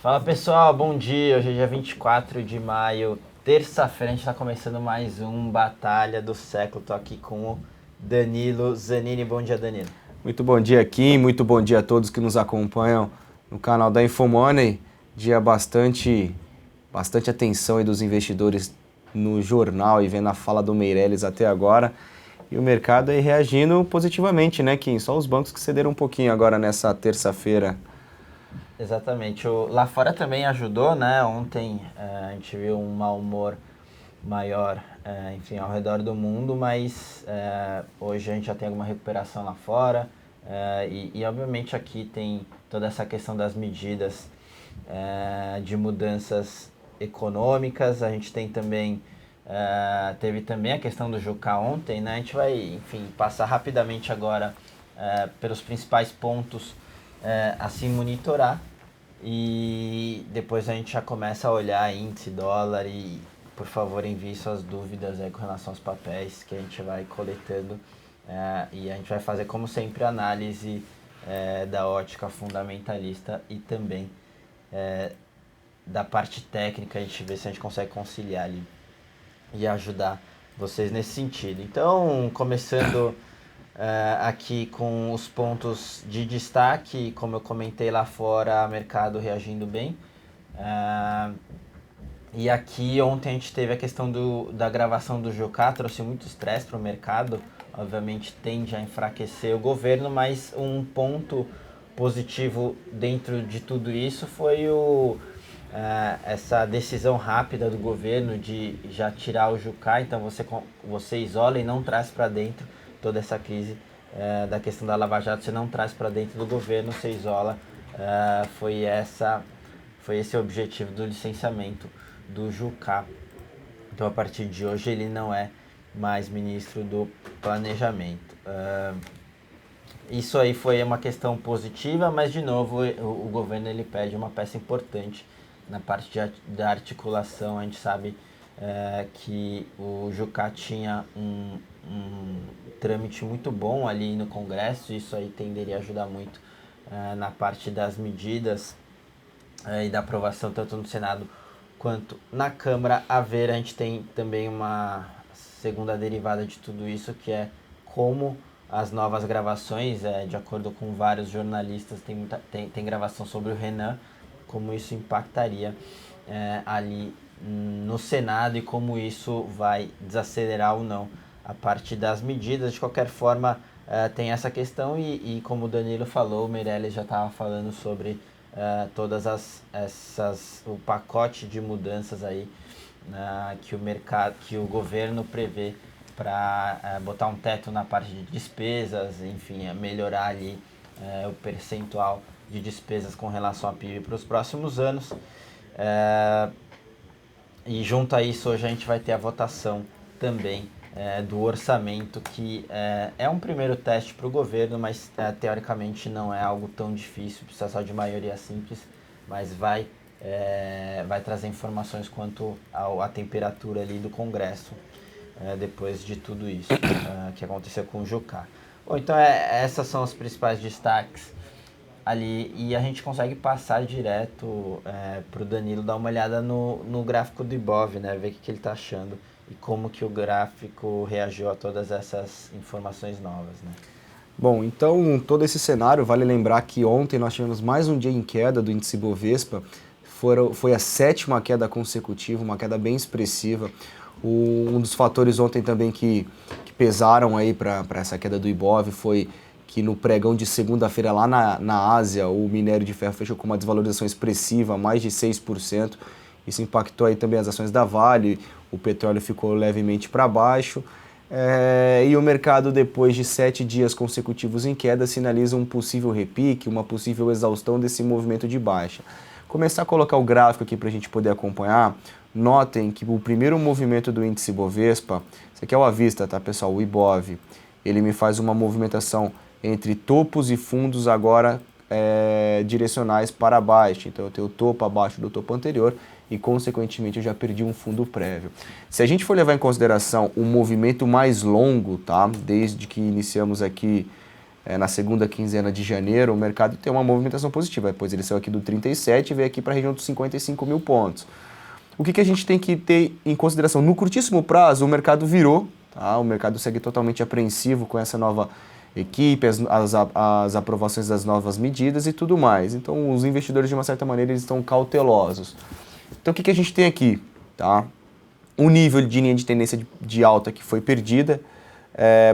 Fala pessoal, bom dia. Hoje é dia 24 de maio, terça-feira. A gente está começando mais um Batalha do Século. Tô aqui com o Danilo Zanini. Bom dia, Danilo. Muito bom dia, Kim. Muito bom dia a todos que nos acompanham no canal da Infomoney. Dia bastante atenção aí dos investidores no jornal e vendo a fala do Meirelles até agora. E o mercado aí reagindo positivamente, né, Kim? Só os bancos que cederam um pouquinho agora nessa terça-feira. Exatamente. Lá fora também ajudou, né? Ontem a gente viu um mau humor maior, enfim, ao redor do mundo, mas hoje a gente já tem alguma recuperação lá fora. E obviamente aqui tem toda essa questão das medidas de mudanças econômicas. A gente tem também teve também a questão do Jucá ontem, né? A gente vai, enfim, passar rapidamente agora pelos principais pontos a se monitorar e depois a gente já começa a olhar índice, dólar e, por favor, envie suas dúvidas aí com relação aos papéis que a gente vai coletando e a gente vai fazer, como sempre, análise da ótica fundamentalista e também da parte técnica. A gente vê se a gente consegue conciliar ali e ajudar vocês nesse sentido. Então, começando aqui com os pontos de destaque, como eu comentei lá fora, mercado reagindo bem. E aqui ontem a gente teve a questão da gravação do Jucá, trouxe muito estresse para o mercado, obviamente tende a enfraquecer o governo, mas um ponto positivo dentro de tudo isso foi essa decisão rápida do governo de já tirar o Jucá. Então você isola e não traz para dentro toda essa crise da questão da Lava Jato, você não traz para dentro do governo, você isola. Foi esse o objetivo do licenciamento do Jucá. Então, a partir de hoje, ele não é mais ministro do Planejamento. Isso aí foi uma questão positiva, mas, de novo, o governo ele pede uma peça importante na parte da articulação. A gente sabe que o Jucá tinha um trâmite muito bom ali no Congresso. Isso aí tenderia a ajudar muito na parte das medidas e da aprovação tanto no Senado quanto na Câmara. A ver, a gente tem também uma segunda derivada de tudo isso, que é como as novas gravações, de acordo com vários jornalistas, tem gravação sobre o Renan, como isso impactaria ali no Senado e como isso vai desacelerar ou não a parte das medidas. De qualquer forma, tem essa questão e como o Danilo falou, o Meirelles já estava falando sobre todas o pacote de mudanças aí que o governo prevê para botar um teto na parte de despesas, enfim, melhorar ali o percentual de despesas com relação à PIB para os próximos anos. E junto a isso, hoje a gente vai ter a votação também do orçamento, que é um primeiro teste para o governo, mas teoricamente não é algo tão difícil, precisa só de maioria simples, mas vai trazer informações quanto à temperatura ali do Congresso depois de tudo isso que aconteceu com o Jucá. Bom, então essas são os principais destaques ali e a gente consegue passar direto para o Danilo dar uma olhada no gráfico do Ibov, né, ver o que ele está achando e como que o gráfico reagiu a todas essas informações novas, né? Bom, então todo esse cenário, vale lembrar que ontem nós tivemos mais um dia em queda do índice Bovespa, foi a sétima queda consecutiva, uma queda bem expressiva. Um dos fatores ontem também que pesaram aí para essa queda do Ibov foi que no pregão de segunda-feira lá na Ásia, o minério de ferro fechou com uma desvalorização expressiva, mais de 6%. Isso impactou aí também as ações da Vale, o petróleo ficou levemente para baixo. E o mercado, depois de 7 dias consecutivos em queda, sinaliza um possível repique, uma possível exaustão desse movimento de baixa. Começar a colocar o gráfico aqui para a gente poder acompanhar. Notem que o primeiro movimento do índice Bovespa, isso aqui é o à vista, tá, pessoal? O Ibov, ele me faz uma movimentação entre topos e fundos agora direcionais para baixo. Então eu tenho o topo abaixo do topo anterior e, consequentemente, eu já perdi um fundo prévio. Se a gente for levar em consideração o movimento mais longo, tá? Desde que iniciamos aqui na segunda quinzena de janeiro, o mercado tem uma movimentação positiva. Depois ele saiu aqui do 37 e veio aqui para a região dos 55 mil pontos. O que a gente tem que ter em consideração? No curtíssimo prazo, o mercado virou, tá? O mercado segue totalmente apreensivo com essa nova equipe, as aprovações das novas medidas e tudo mais. Então, os investidores, de uma certa maneira, eles estão cautelosos. Então, o que a gente tem aqui? Tá? Um nível de linha de tendência de alta que foi perdida.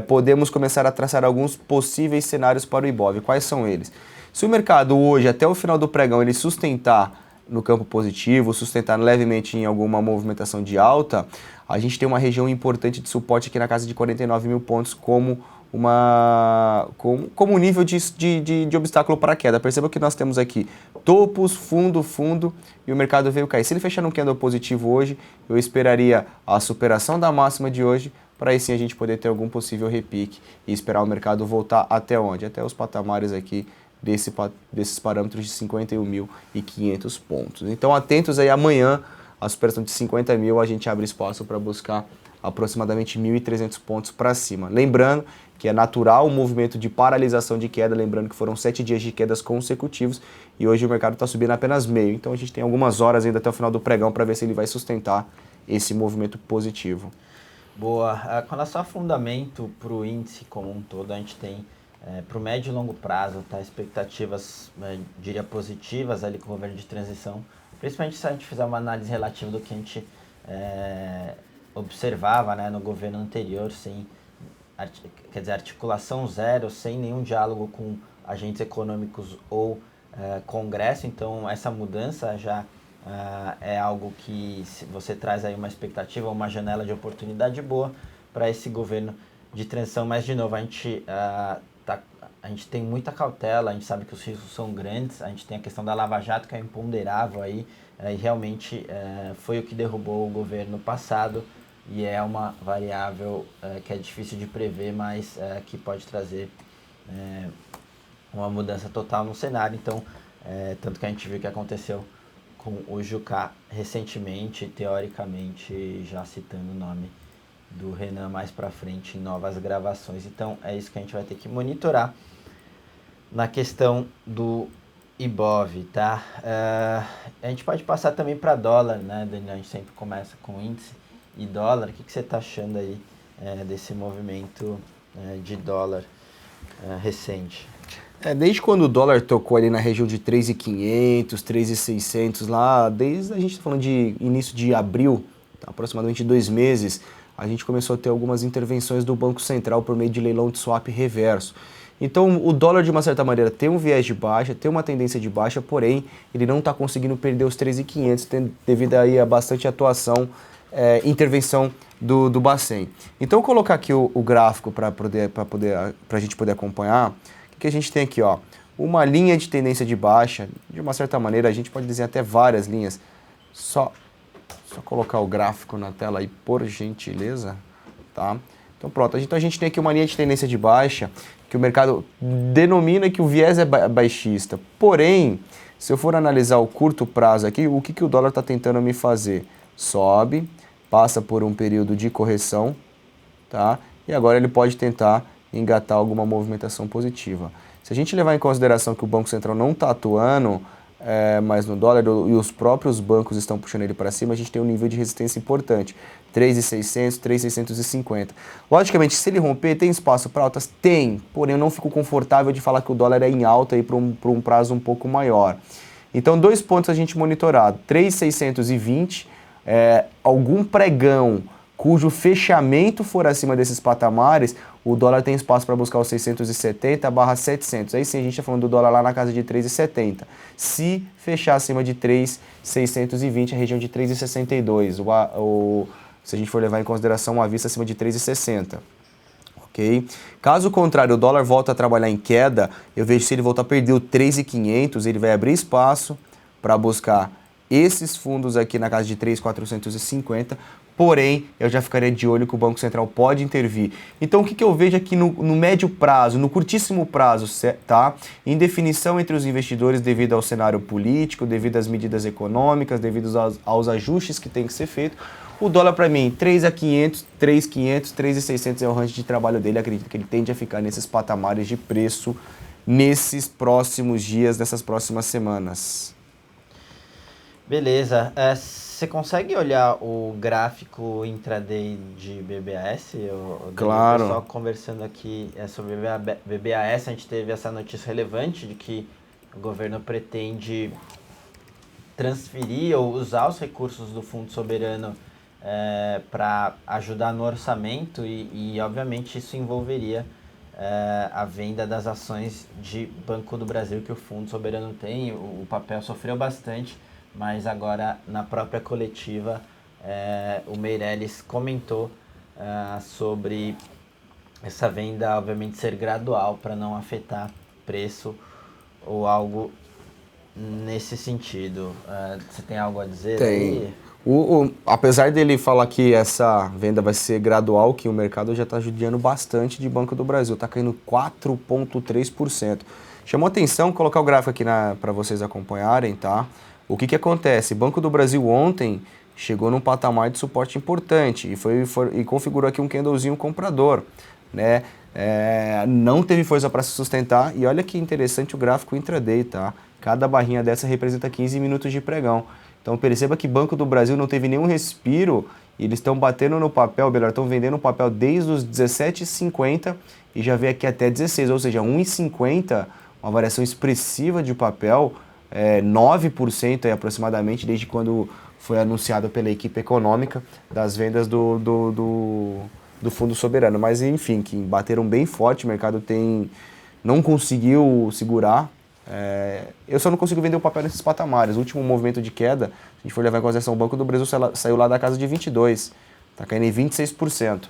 Podemos começar a traçar alguns possíveis cenários para o Ibov. Quais são eles? Se o mercado hoje, até o final do pregão, ele sustentar no campo positivo, sustentar levemente em alguma movimentação de alta, a gente tem uma região importante de suporte aqui na casa de 49 mil pontos como um nível de obstáculo para a queda. Perceba que nós temos aqui topos, fundo e o mercado veio cair. Se ele fechar num candle positivo hoje, eu esperaria a superação da máxima de hoje, para aí sim a gente poder ter algum possível repique e esperar o mercado voltar até onde? Até os patamares aqui desses parâmetros de 51.500 pontos. Então atentos aí, amanhã a superação de 50 mil, a gente abre espaço para buscar aproximadamente 1.300 pontos para cima. Lembrando que é natural o movimento de paralisação de queda, lembrando que foram 7 dias de quedas consecutivos e hoje o mercado está subindo apenas meio. Então a gente tem algumas horas ainda até o final do pregão para ver se ele vai sustentar esse movimento positivo. Boa. Com relação a fundamento para o índice como um todo, a gente tem para o médio e longo prazo, tá, expectativas, diria, positivas ali com o governo de transição, principalmente se a gente fizer uma análise relativa do que a gente observava, né, no governo anterior, quer dizer, articulação zero, sem nenhum diálogo com agentes econômicos ou Congresso. Então essa mudança já é algo que você traz aí uma expectativa, uma janela de oportunidade boa para esse governo de transição. Mas, de novo, a gente tem muita cautela, a gente sabe que os riscos são grandes, a gente tem a questão da Lava Jato, que é imponderável aí, e realmente foi o que derrubou o governo passado, e é uma variável que é difícil de prever, mas que pode trazer uma mudança total no cenário. Então, tanto que a gente viu que aconteceu com o Jucá recentemente, teoricamente já citando o nome do Renan mais para frente em novas gravações. Então é isso que a gente vai ter que monitorar na questão do Ibov, tá? A gente pode passar também para dólar, né, Daniel? A gente sempre começa com índice e dólar. O que você está achando aí desse movimento de dólar recente? Desde quando o dólar tocou ali na região de 3.500, 3.600 lá, desde a gente está falando de início de abril, tá, aproximadamente 2 meses, a gente começou a ter algumas intervenções do Banco Central por meio de leilão de swap reverso. Então o dólar, de uma certa maneira, tem um viés de baixa, tem uma tendência de baixa, porém ele não está conseguindo perder os 3.500 devido aí a bastante atuação, intervenção do Bacen. Então eu vou colocar aqui o gráfico para a gente poder acompanhar. O que a gente tem aqui, ó, uma linha de tendência de baixa, de uma certa maneira a gente pode desenhar até várias linhas, só colocar o gráfico na tela aí, por gentileza, tá? Então pronto, então a gente tem aqui uma linha de tendência de baixa, que o mercado denomina que o viés é baixista, porém, se eu for analisar o curto prazo aqui, o que o dólar está tentando me fazer? Sobe, passa por um período de correção, tá? E agora ele pode tentar engatar alguma movimentação positiva. Se a gente levar em consideração que o Banco Central não está atuando mais no dólar e os próprios bancos estão puxando ele para cima, a gente tem um nível de resistência importante, 3.600, 3.650. Logicamente, se ele romper, tem espaço para altas? Tem, porém eu não fico confortável de falar que o dólar é em alta por um prazo um pouco maior. Então, 2 pontos a gente monitorar, 3.620, algum pregão cujo fechamento for acima desses patamares, o dólar tem espaço para buscar os 670/700. Aí sim a gente está falando do dólar lá na casa de 3,70. Se fechar acima de 3,620, a região de 3,62. Se a gente for levar em consideração uma vista acima de 3,60. Ok? Caso contrário, o dólar volta a trabalhar em queda, eu vejo se ele voltar a perder o 3.500, ele vai abrir espaço para buscar esses fundos aqui na casa de 3.450, porém, eu já ficaria de olho que o Banco Central pode intervir. Então, o que eu vejo aqui no médio prazo, no curtíssimo prazo, tá? Indefinição entre os investidores devido ao cenário político, devido às medidas econômicas, devido aos ajustes que tem que ser feito. O dólar para mim, 3.500, 3.500, 3.600 é o range de trabalho dele. Acredito que ele tende a ficar nesses patamares de preço nesses próximos dias, nessas próximas semanas. Beleza. Você consegue olhar o gráfico intraday de BBAS? Claro. O pessoal conversando aqui sobre BBAS, a gente teve essa notícia relevante de que o governo pretende transferir ou usar os recursos do Fundo Soberano para ajudar no orçamento e, obviamente, isso envolveria a venda das ações de Banco do Brasil que o Fundo Soberano tem. O papel sofreu bastante, mas agora na própria coletiva o Meirelles comentou sobre essa venda, obviamente, ser gradual para não afetar preço ou algo nesse sentido. Você tem algo a dizer Tem. aí? Apesar dele falar que essa venda vai ser gradual, que o mercado já está judiando bastante de Banco do Brasil, está caindo 4,3%. Chamou atenção, colocar o gráfico aqui para vocês acompanharem, tá? O que acontece? Banco do Brasil ontem chegou num patamar de suporte importante e configurou aqui um candlezinho comprador, né? Não teve força para se sustentar e olha que interessante o gráfico intraday, tá? Cada barrinha dessa representa 15 minutos de pregão. Então perceba que Banco do Brasil não teve nenhum respiro e eles estão batendo no papel, melhor, estão vendendo o papel desde os 17,50 e já veio aqui até 16, ou seja, 1,50, uma variação expressiva de papel, 9% aí aproximadamente, desde quando foi anunciado pela equipe econômica das vendas do Fundo Soberano. Mas enfim, que bateram bem forte, o mercado não conseguiu segurar. Eu só não consigo vender o papel nesses patamares. O último movimento de queda, se a gente for levar em consideração, o Banco do Brasil saiu lá da casa de 22, está caindo em 26%.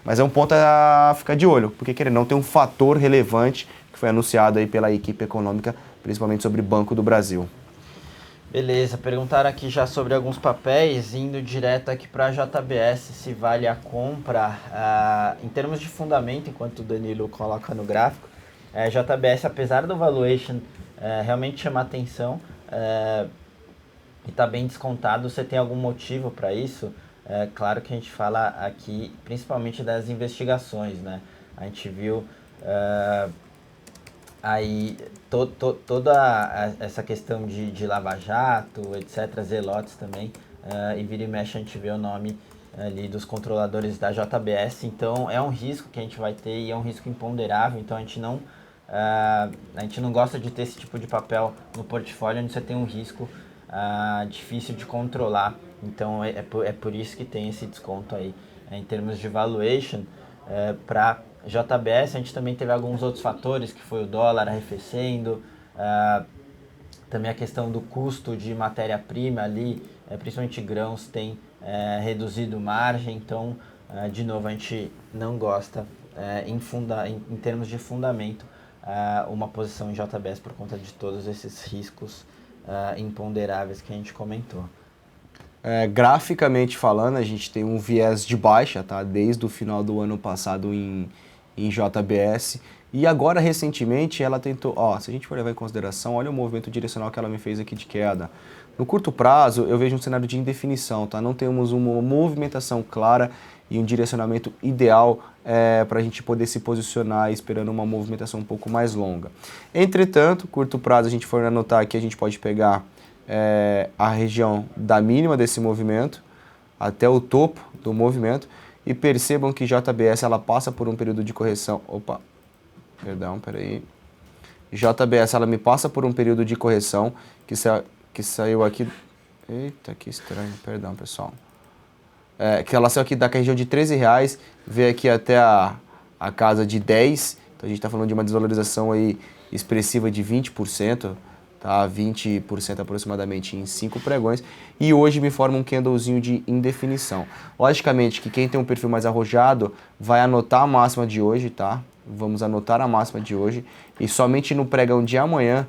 Mas é um ponto a ficar de olho, porque querendo não tem um fator relevante que foi anunciado aí pela equipe econômica, principalmente sobre Banco do Brasil. Beleza, perguntaram aqui já sobre alguns papéis, indo direto aqui para a JBS, se vale a compra. Em termos de fundamento, enquanto o Danilo coloca no gráfico, JBS, apesar do valuation realmente chamar atenção e está bem descontado, você tem algum motivo para isso? Claro que a gente fala aqui principalmente das investigações, né? A gente viu aí toda essa questão de Lava Jato, etc., Zelotes também, e vira e mexe a gente vê o nome ali dos controladores da JBS, então é um risco que a gente vai ter e é um risco imponderável, então a gente não gosta de ter esse tipo de papel no portfólio onde você tem um risco difícil de controlar, então é por isso que tem esse desconto aí. Em termos de valuation, para JBS a gente também teve alguns outros fatores, que foi o dólar arrefecendo, também a questão do custo de matéria-prima ali, principalmente grãos, tem reduzido margem, então de novo a gente não gosta em termos de fundamento uma posição em JBS por conta de todos esses riscos imponderáveis que a gente comentou. Graficamente falando, a gente tem um viés de baixa, tá? Desde o final do ano passado em JBS. E agora, recentemente, ela tentou... se a gente for levar em consideração, olha o movimento direcional que ela me fez aqui de queda. No curto prazo, eu vejo um cenário de indefinição, tá? Não temos uma movimentação clara e um direcionamento ideal para a gente poder se posicionar esperando uma movimentação um pouco mais longa. Entretanto, curto prazo, a gente for anotar aqui, a gente pode pegar a região da mínima desse movimento até o topo do movimento e percebam que JBS ela passa por um período de correção. JBS ela me passa por um período de correção que saiu aqui. Eita, que estranho, perdão pessoal. Que ela saiu aqui da região de R$13, veio aqui até a casa de 10, então a gente está falando de uma desvalorização aí expressiva de 20%. Tá, 20% aproximadamente em 5 pregões, e hoje me forma um candlezinho de indefinição. Logicamente que quem tem um perfil mais arrojado vai anotar a máxima de hoje, tá? Vamos anotar a máxima de hoje, e somente no pregão de amanhã,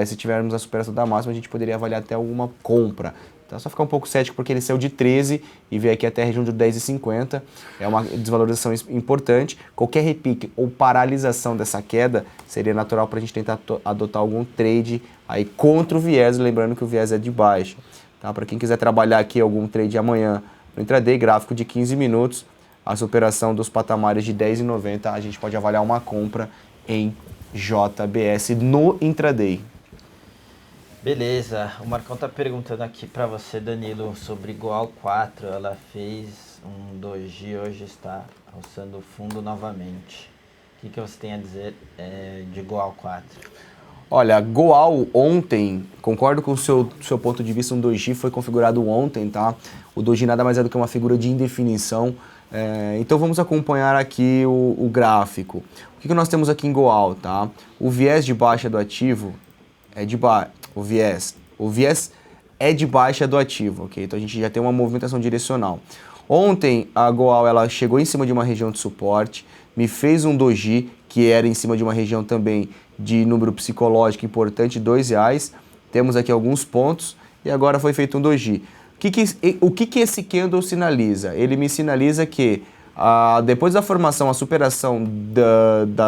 se tivermos a superação da máxima, a gente poderia avaliar até alguma compra. Então, só ficar um pouco cético porque ele saiu de 13 e veio aqui até a região de 10,50. É uma desvalorização importante. Qualquer repique ou paralisação dessa queda seria natural para a gente tentar adotar algum trade aí contra o viés, lembrando que o viés é de baixa. Tá? Para quem quiser trabalhar aqui algum trade amanhã No intraday, gráfico de 15 minutos, a superação dos patamares de 10,90, a gente pode avaliar uma compra em JBS no intraday. Beleza, o Marcão tá perguntando aqui para você, Danilo, sobre Goal 4. Ela fez um doji, hoje está alçando o fundo novamente. O que você tem a dizer de Goal 4? Olha, Goal ontem, concordo com o seu ponto de vista, um doji foi configurado ontem, tá? O doji nada mais é do que uma figura de indefinição. Então vamos acompanhar aqui o gráfico. O que nós temos aqui em Goal, tá? O viés de baixa do ativo é de baixa. O viés é de baixa do ativo, ok? Então a gente já tem uma movimentação direcional. Ontem a Goal ela chegou em cima de uma região de suporte, me fez um doji que era em cima de uma região também de número psicológico importante, R$2. Temos aqui alguns pontos e agora foi feito um doji. O que esse candle sinaliza? Ele me sinaliza que depois da formação, a superação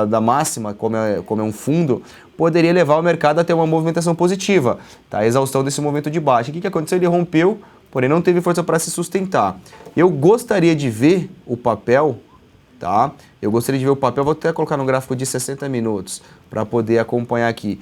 da máxima, como é um fundo, poderia levar o mercado a ter uma movimentação positiva, tá? A exaustão desse momento de baixa. O que aconteceu? Ele rompeu, porém não teve força para se sustentar. Eu gostaria de ver o papel, tá? Eu gostaria de ver o papel, vou até colocar no gráfico de 60 minutos para poder acompanhar aqui.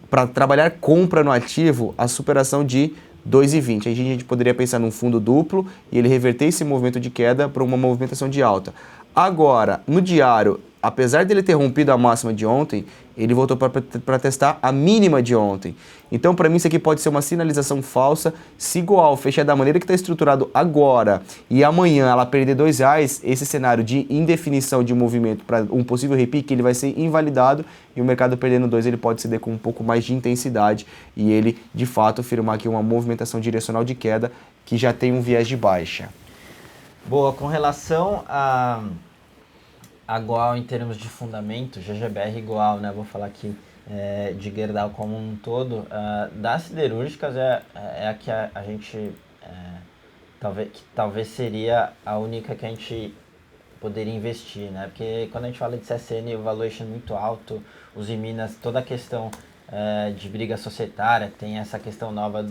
Para trabalhar compra no ativo, a superação de 2,20. Aí a gente poderia pensar num fundo duplo e ele reverter esse movimento de queda para uma movimentação de alta. Agora, no diário, apesar dele ter rompido a máxima de ontem, ele voltou para testar a mínima de ontem. Então, para mim, isso aqui pode ser uma sinalização falsa. Se Goal fechar da maneira que está estruturado agora e amanhã ela perder R$2, esse cenário de indefinição de movimento para um possível repique, ele vai ser invalidado e o mercado perdendo 2, ele pode ceder com um pouco mais de intensidade e ele, de fato, firmar aqui uma movimentação direcional de queda que já tem um viés de baixa. Boa, com relação a Goal em termos de fundamento, GGBR Goal, né? Vou falar aqui de Gerdau como um todo. Das siderúrgicas é a que a gente talvez seria a única que a gente poderia investir, né? Porque quando a gente fala de CSN, o valuation é muito alto, os Minas, toda a questão de briga societária, tem essa questão nova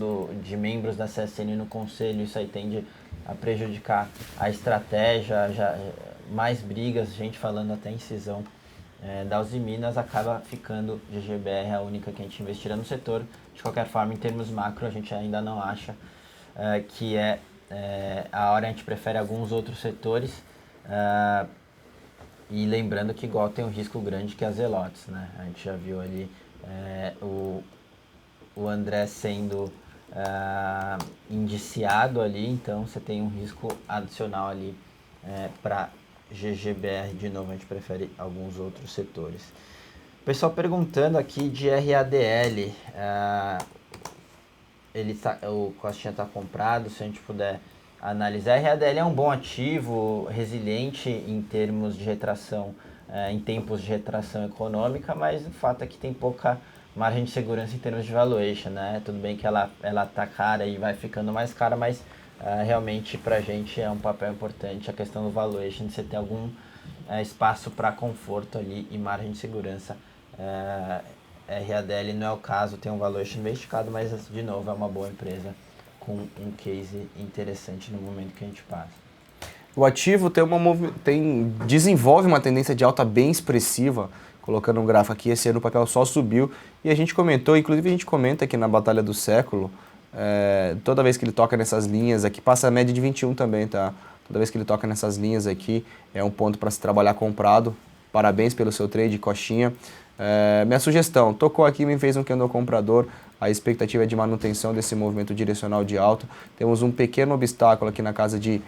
de membros da CSN no conselho, isso aí tende a prejudicar a estratégia, mais brigas, gente falando até em cisão da Uzi Minas, acaba ficando GGBR a única que a gente investirá no setor. De qualquer forma, em termos macro, a gente ainda não acha que a hora. A gente prefere alguns outros setores, e lembrando que igual tem um risco grande que é as Zelotes, né? A gente já viu ali o André sendo indiciado ali, então você tem um risco adicional ali para GGBR. De novo, a gente prefere alguns outros setores. Pessoal perguntando aqui de RADL, o Costinha está comprado, se a gente puder analisar. RADL é um bom ativo, resiliente em termos de retração, em tempos de retração econômica, mas o fato é que tem pouca margem de segurança em termos de valuation, né? Tudo bem que ela tá cara e vai ficando mais cara, mas realmente para a gente é um papel importante a questão do valuation, de você ter algum espaço para conforto ali e margem de segurança. RADL não é o caso, tem um valuation bem esticado, mas de novo é uma boa empresa com um case interessante no momento que a gente passa. O ativo desenvolve uma tendência de alta bem expressiva, colocando um gráfico aqui, esse ano o papel só subiu, e a gente comentou, inclusive a gente comenta aqui na Batalha do Século, toda vez que ele toca nessas linhas aqui, passa a média de 21 também, tá? Toda vez que ele toca nessas linhas aqui, é um ponto para se trabalhar comprado. Parabéns pelo seu trade, Coxinha. Minha sugestão, tocou aqui, me fez um candle comprador, a expectativa é de manutenção desse movimento direcional de alta. Temos um pequeno obstáculo aqui na casa de R$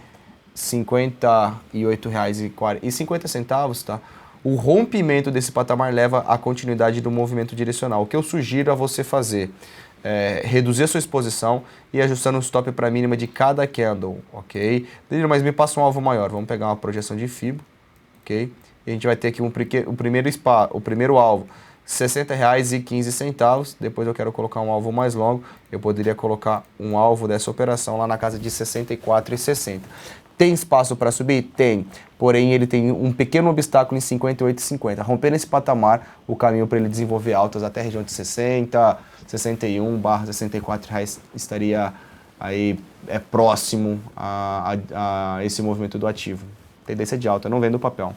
58,50, tá? O rompimento desse patamar leva à continuidade do movimento direcional. O que eu sugiro a você fazer reduzir a sua exposição e ajustando o stop para a mínima de cada candle, ok? Mas me passa um alvo maior, vamos pegar uma projeção de FIBO, ok? E a gente vai ter aqui o primeiro alvo, R$ 60,15. Depois eu quero colocar um alvo mais longo, eu poderia colocar um alvo dessa operação lá na casa de R$ 64,60. Tem espaço para subir? Tem. Porém, ele tem um pequeno obstáculo em 58,50. Rompendo esse patamar, o caminho para ele desenvolver altas até a região de 60, 61/64 reais estaria aí é próximo a esse movimento do ativo. Tendência de alta, não vendo o papel.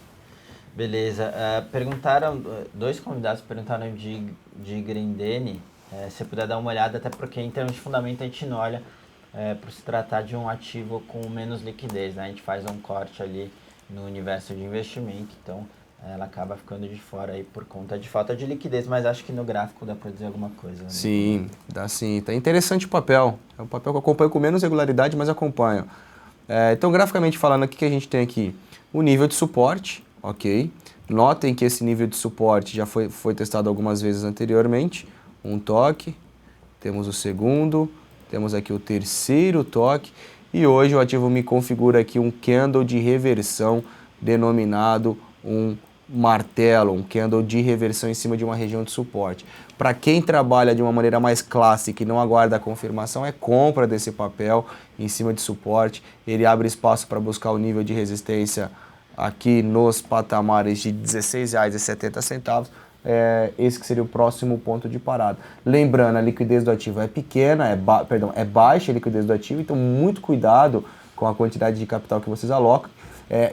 Beleza. Perguntaram, dois convidados perguntaram de Grendene, se puder dar uma olhada, até porque em termos de fundamento a gente não olha por se tratar de um ativo com menos liquidez, né? A gente faz um corte ali no universo de investimento, então ela acaba ficando de fora aí por conta de falta de liquidez, mas acho que no gráfico dá para dizer alguma coisa. Né? Sim, dá sim. Tá interessante o papel. É um papel que eu acompanho com menos regularidade, mas acompanho. Então, graficamente falando, o que a gente tem aqui? O nível de suporte, ok? Notem que esse nível de suporte já foi testado algumas vezes anteriormente. Um toque, temos o segundo, temos aqui o terceiro toque e hoje o ativo me configura aqui um candle de reversão denominado um martelo, um candle de reversão em cima de uma região de suporte. Para quem trabalha de uma maneira mais clássica e não aguarda a confirmação, é compra desse papel em cima de suporte. Ele abre espaço para buscar o nível de resistência aqui nos patamares de R$ 16,70. Esse que seria o próximo ponto de parada. Lembrando, a liquidez do ativo é pequena, é baixa a liquidez do ativo, então muito cuidado com a quantidade de capital que vocês alocam.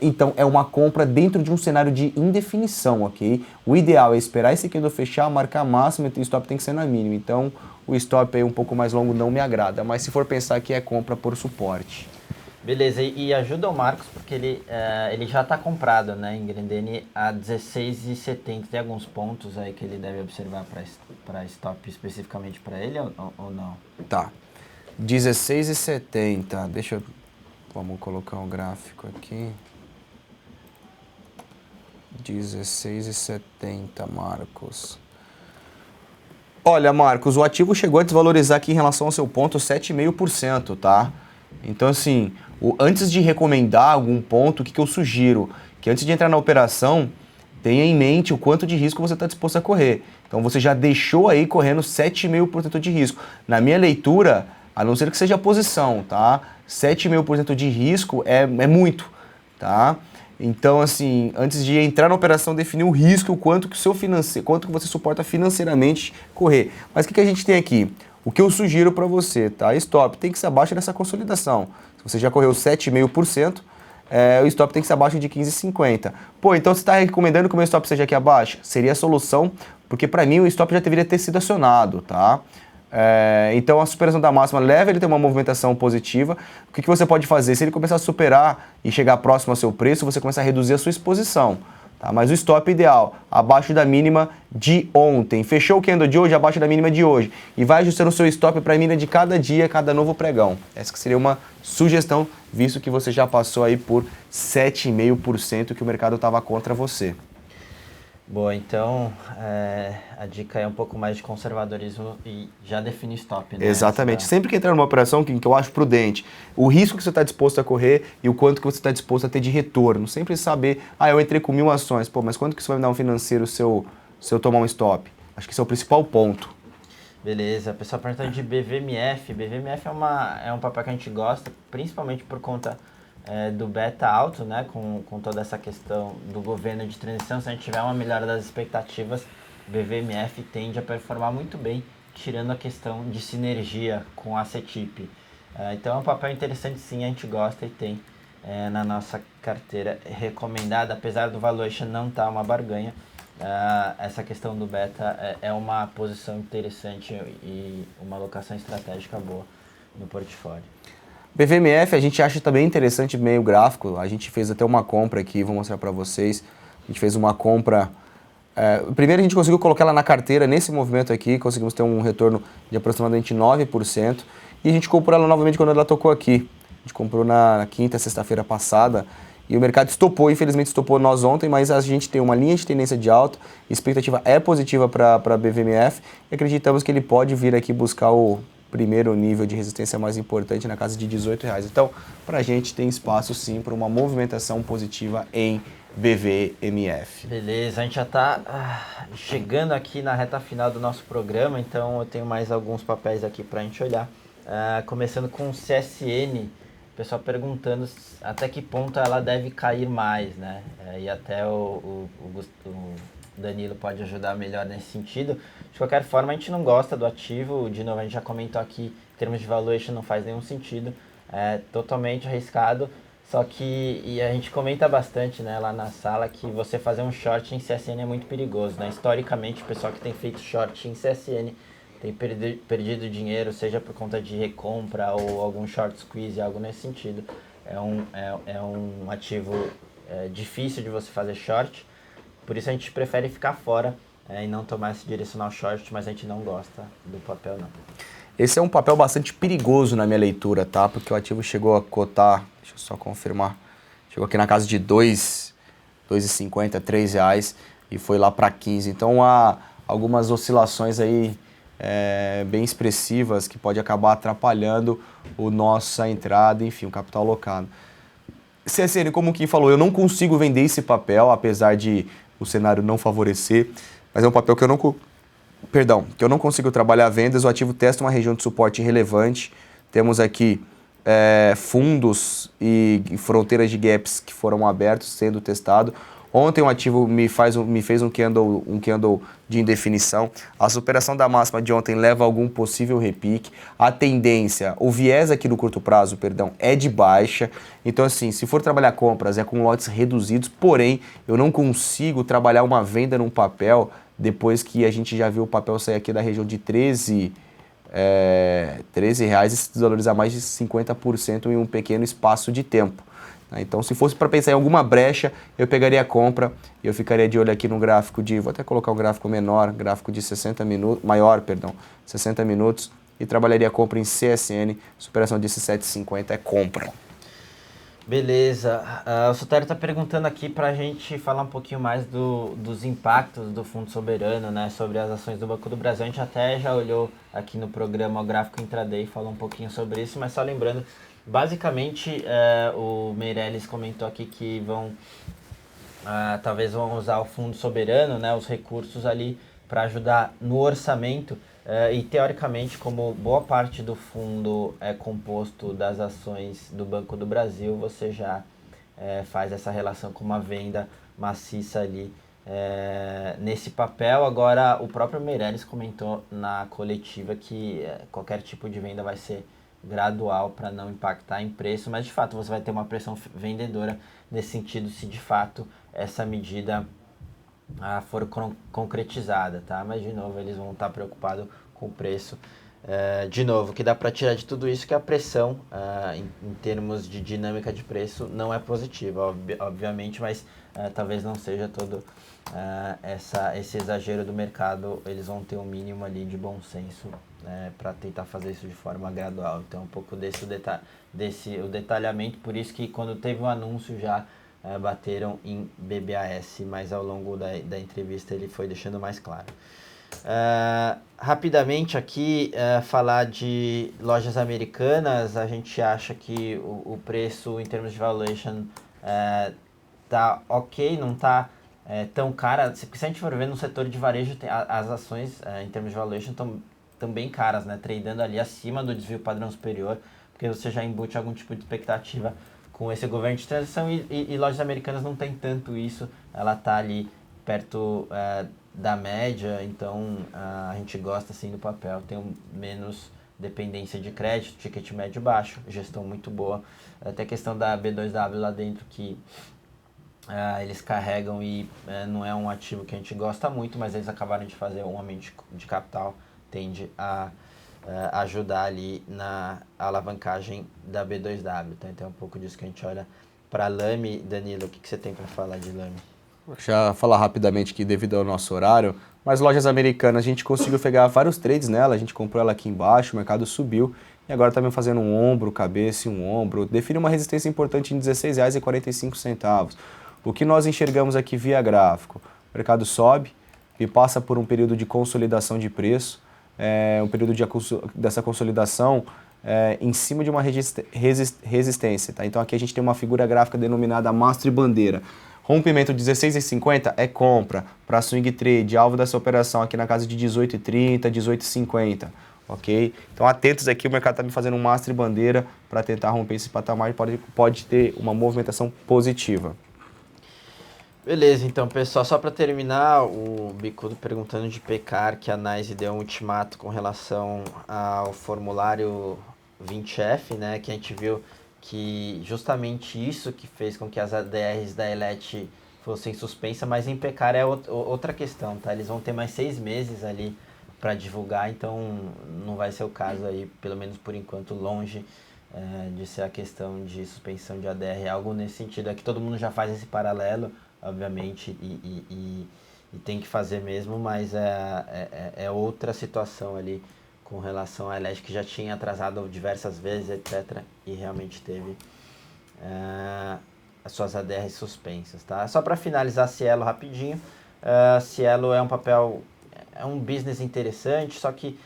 Então é uma compra dentro de um cenário de indefinição, ok? O ideal é esperar esse candle fechar, marcar máximo e o stop tem que ser na mínima. Então o stop aí um pouco mais longo não me agrada, mas se for pensar que é compra por suporte. Beleza, e ajuda o Marcos porque ele já está comprado, né, em Grendene a 16,70. Tem alguns pontos aí que ele deve observar para stop especificamente para ele ou não? Tá, 16,70. Vamos colocar um gráfico aqui. 16,70, Marcos. Olha, Marcos, o ativo chegou a desvalorizar aqui em relação ao seu ponto 7,5%, tá? Então, assim, antes de recomendar algum ponto, o que eu sugiro? Que antes de entrar na operação, tenha em mente o quanto de risco você está disposto a correr. Então, você já deixou aí correndo 7,5% de risco. Na minha leitura, a não ser que seja a posição, tá? 7,5% de risco é muito, tá? Então, assim, antes de entrar na operação, definir o risco, o quanto que você suporta financeiramente correr. Mas o que a gente tem aqui? O que eu sugiro para você, tá? Stop tem que ser abaixo dessa consolidação. Se você já correu 7,5%, o stop tem que ser abaixo de 15,50. Pô, então você está recomendando que o meu stop seja aqui abaixo? Seria a solução, porque para mim o stop já deveria ter sido acionado, tá? Então a superação da máxima leva ele a ter uma movimentação positiva. O que você pode fazer? Se ele começar a superar e chegar próximo ao seu preço, você começa a reduzir a sua exposição. Tá? Mas o stop ideal, abaixo da mínima de ontem. Fechou o candle de hoje, abaixo da mínima de hoje. E vai ajustando o seu stop para a mínima de cada dia, cada novo pregão. Essa que seria uma sugestão, visto que você já passou aí por 7,5% que o mercado estava contra você. Boa, então a dica é um pouco mais de conservadorismo e já definir stop, né? Exatamente. Sempre que entrar numa operação que eu acho prudente, o risco que você está disposto a correr e o quanto que você está disposto a ter de retorno. Sempre saber, eu entrei com 1.000 ações, pô, mas quanto que isso vai me dar um financeiro se eu tomar um stop? Acho que esse é o principal ponto. Beleza, o pessoal perguntando de BVMF. BVMF é um papel que a gente gosta, principalmente por conta do beta alto, né, com toda essa questão do governo de transição. Se a gente tiver uma melhora das expectativas, BVMF tende a performar muito bem, tirando a questão de sinergia com a CETIP. Então é um papel interessante, sim, a gente gosta e tem na nossa carteira recomendada, apesar do valuation não estar uma barganha. Essa questão do beta é uma posição interessante e uma alocação estratégica boa no portfólio. BVMF a gente acha também interessante meio gráfico. A gente fez até uma compra aqui, vou mostrar para vocês. A gente fez uma compra. Primeiro a gente conseguiu colocar ela na carteira nesse movimento aqui, conseguimos ter um retorno de aproximadamente 9%. E a gente comprou ela novamente quando ela tocou aqui. A gente comprou na quinta, sexta-feira passada. E o mercado estopou, infelizmente estopou nós ontem, mas a gente tem uma linha de tendência de alta, a expectativa é positiva para a BVMF e acreditamos que ele pode vir aqui buscar o primeiro nível de resistência mais importante na casa de R$18. Então, para a gente tem espaço sim para uma movimentação positiva em BVMF. Beleza, a gente já está chegando aqui na reta final do nosso programa, então eu tenho mais alguns papéis aqui para a gente olhar. Começando com o CSN, o pessoal perguntando até que ponto ela deve cair mais, né? E até o Danilo pode ajudar melhor nesse sentido. De qualquer forma, a gente não gosta do ativo, de novo, a gente já comentou aqui em termos de valuation não faz nenhum sentido, é totalmente arriscado. Só que, e a gente comenta bastante, né, lá na sala, que você fazer um short em CSN é muito perigoso, né? Historicamente, o pessoal que tem feito short em CSN tem perdido dinheiro, seja por conta de recompra ou algum short squeeze, algo nesse sentido. É um ativo difícil de você fazer short, por isso a gente prefere ficar fora e não tomar esse direcional short, mas a gente não gosta do papel, não. Esse é um papel bastante perigoso na minha leitura, tá? Porque o ativo chegou a cotar, deixa eu só confirmar, chegou aqui na casa de 2,50, R$3 e foi lá para 15. Então há algumas oscilações aí bem expressivas que pode acabar atrapalhando a nossa entrada, enfim, o capital alocado. CSN, como o Kim falou, eu não consigo vender esse papel, apesar de o cenário não favorecer, mas é um papel que eu não consigo trabalhar vendas. O ativo testa uma região de suporte relevante. Temos aqui fundos e fronteiras de gaps que foram abertos, sendo testado. Ontem o ativo me fez um candle de indefinição. A superação da máxima de ontem leva a algum possível repique. A tendência, o viés aqui no curto prazo, é de baixa. Então, assim, se for trabalhar compras, é com lotes reduzidos. Porém, eu não consigo trabalhar uma venda num papel depois que a gente já viu o papel sair aqui da região de R$13 e se desvalorizar mais de 50% em um pequeno espaço de tempo. Então, se fosse para pensar em alguma brecha, eu pegaria a compra e eu ficaria de olho aqui no gráfico vou até colocar um gráfico menor, gráfico de 60 minutos, e trabalharia a compra em CSN, superação de 7,50 é compra. Beleza. O Sotero está perguntando aqui para a gente falar um pouquinho mais dos impactos do Fundo Soberano, né, sobre as ações do Banco do Brasil. A gente até já olhou aqui no programa o gráfico intraday e falou um pouquinho sobre isso, mas só lembrando, basicamente o Meirelles comentou aqui que talvez vão usar o Fundo Soberano, né, os recursos ali para ajudar no orçamento. E teoricamente, como boa parte do fundo é composto das ações do Banco do Brasil, você já faz essa relação com uma venda maciça ali nesse papel. Agora, o próprio Meirelles comentou na coletiva que qualquer tipo de venda vai ser gradual para não impactar em preço, mas de fato você vai ter uma pressão vendedora nesse sentido se de fato essa medida for concretizada, tá? Mas de novo eles vão estar preocupados com o preço. De novo, o que dá para tirar de tudo isso é que a pressão em termos de dinâmica de preço não é positiva, obviamente, mas talvez não seja todo esse exagero do mercado. Eles vão ter um mínimo ali de bom senso para tentar fazer isso de forma gradual. Então um pouco o detalhamento, por isso que quando teve um anúncio já bateram em BBAS, mas ao longo da entrevista ele foi deixando mais claro. Rapidamente aqui, falar de lojas americanas. A gente acha que o preço em termos de valuation tá ok, não tá tão cara. Se a gente for ver no setor de varejo, as ações em termos de valuation estão bem caras, né? Tradando ali acima do desvio padrão superior, porque você já embute algum tipo de expectativa com esse governo de transição e lojas americanas não tem tanto isso, ela está ali perto da média, então a gente gosta assim do papel, tem menos dependência de crédito, ticket médio baixo, gestão muito boa, até questão da B2W lá dentro que eles carregam e não é um ativo que a gente gosta muito, mas eles acabaram de fazer um aumento de capital, tende a ajudar ali na alavancagem da B2W, tá? Então é um pouco disso que a gente olha para Lame. Danilo, o que você tem para falar de Lame? Vou já falar rapidamente aqui devido ao nosso horário, mas lojas americanas, a gente conseguiu pegar vários trades nela, a gente comprou ela aqui embaixo, o mercado subiu e agora está fazendo um ombro, cabeça e um ombro, define uma resistência importante em R$16,45. O que nós enxergamos aqui via gráfico? O mercado sobe e passa por um período de consolidação de preço, um período dessa consolidação em cima de uma resistência. Tá? Então aqui a gente tem uma figura gráfica denominada mastro e bandeira. Rompimento de 16,50 é compra para swing trade, alvo dessa operação aqui na casa de 18,30, 18,50. Ok? Então atentos aqui, o mercado está me fazendo um mastro e bandeira para tentar romper esse patamar e pode ter uma movimentação positiva. Beleza, então, pessoal, só para terminar, o Bicudo perguntando de Pecar, que a NYSE deu um ultimato com relação ao formulário 20F, né, que a gente viu que justamente isso que fez com que as ADRs da Elet fossem suspensas, mas em Pecar é outra questão, tá? Eles vão ter mais 6 meses ali para divulgar, então não vai ser o caso aí, pelo menos por enquanto, longe de ser a questão de suspensão de ADR, algo nesse sentido. Aqui todo mundo já faz esse paralelo, obviamente, e tem que fazer mesmo, mas é outra situação ali com relação à Elet, que já tinha atrasado diversas vezes, etc. E realmente teve as suas ADRs suspensas, tá? Só para finalizar a Cielo rapidinho, a Cielo é um papel, é um business interessante, só que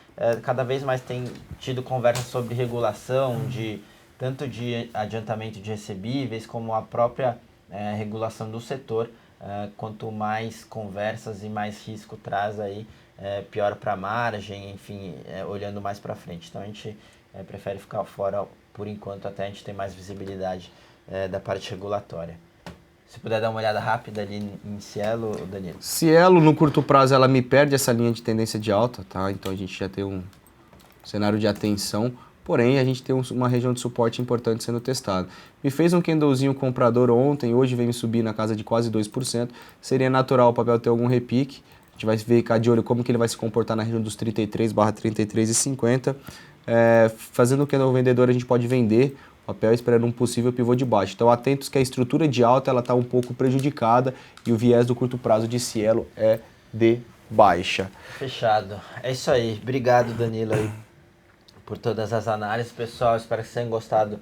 cada vez mais tem tido conversas sobre regulação, tanto de adiantamento de recebíveis, como a própria regulação do setor. Quanto mais conversas e mais risco traz aí, pior para a margem, enfim, olhando mais para frente. Então a gente prefere ficar fora por enquanto, até a gente ter mais visibilidade da parte regulatória. Se puder dar uma olhada rápida ali em Cielo, Danilo. Cielo, no curto prazo, ela me perde essa linha de tendência de alta, tá? Então a gente já tem um cenário de atenção, porém a gente tem uma região de suporte importante sendo testada. Me fez um candlezinho comprador ontem, hoje vem me subir na casa de quase 2%. Seria natural o papel ter algum repique. A gente vai ficar de olho como que ele vai se comportar na região dos 33/33,50. Fazendo o candle vendedor, a gente pode vender papel esperando um possível pivô de baixo. Então atentos que a estrutura de alta ela está um pouco prejudicada e o viés do curto prazo de Cielo é de baixa. Fechado. É isso aí. Obrigado, Danilo, aí, por todas as análises. Pessoal, espero que vocês tenham gostado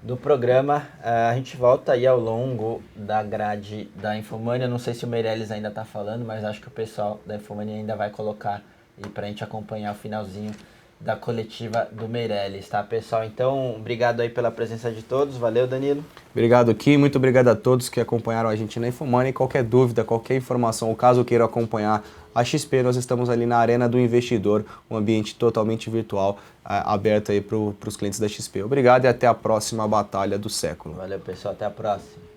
do programa. A gente volta aí ao longo da grade da Infomania. Não sei se o Meirelles ainda está falando, mas acho que o pessoal da Infomania ainda vai colocar aí para a gente acompanhar o finalzinho da coletiva do Meirelles, tá, pessoal? Então, obrigado aí pela presença de todos. Valeu, Danilo. Obrigado, Kim. Muito obrigado a todos que acompanharam a gente na Infomania. Qualquer dúvida, qualquer informação, ou caso queiram acompanhar a XP, nós estamos ali na Arena do Investidor, um ambiente totalmente virtual, aberto aí para os clientes da XP. Obrigado e até a próxima batalha do século. Valeu, pessoal. Até a próxima.